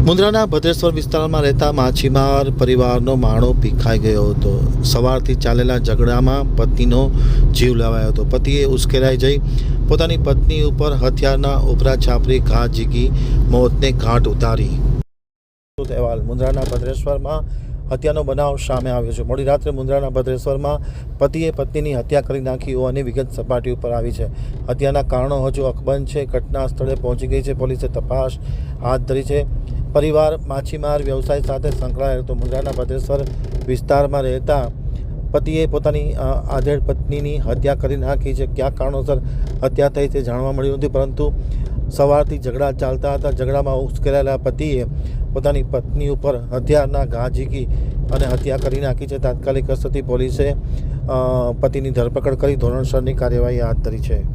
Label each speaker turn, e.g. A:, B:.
A: મુન્દ્રાના ભદ્રેશ્વર વિસ્તારમાં રહેતા માછીમાર પરિવારનો માળો ભીખાઈ ગયો હતો. સવારથી ચાલેલા ઝઘડામાં પત્નીનો જીવ લેવાયો હતો. પતિએ ઉશ્કેરાઈ જઈ પોતાની પત્ની ઉપર હથિયારના ઉપરા છાપરી ઘા ઝીકી મોતને ઘાટ ઉતારી. અહેવાલ મુન્દ્રાના ભદ્રેશ્વરમાં હત્યાનો બનાવ સામે આવ્યો છે. મોડી રાત્રે મુન્દ્રાના ભદ્રેશ્વરમાં પતિએ પત્નીની હત્યા કરી નાખી હોવાની વિગત સપાટી ઉપર આવી છે. હત્યાના કારણો હજુ અકબંધ છે. ઘટના સ્થળે પહોંચી ગઈ છે. પોલીસે તપાસ હાથ ધરી છે. પરિવાર માછીમાર વ્યવસાય સાથે સંકળાયેલો હતો. મુન્દ્રાના ભદ્રેશ્વર વિસ્તારમાં રહેતા પતિએ પોતાની આધેડ પત્નીની હત્યા કરી નાખી છે. કયા કારણોસર હત્યા થઈ તે જાણવા મળ્યું નથી, પરંતુ સવારથી ઝઘડા ચાલતા હતા. ઝઘડામાં ઉશ્કેરાયેલા પતિએ પોતાની પત્ની ઉપર હથિયારના ઘા ઝીકી અને હત્યા કરી નાખી છે. તાત્કાલિક અસરથી પોલીસે પતિની ધરપકડ કરી ધોરણસરની કાર્યવાહી હાથ ધરી છે.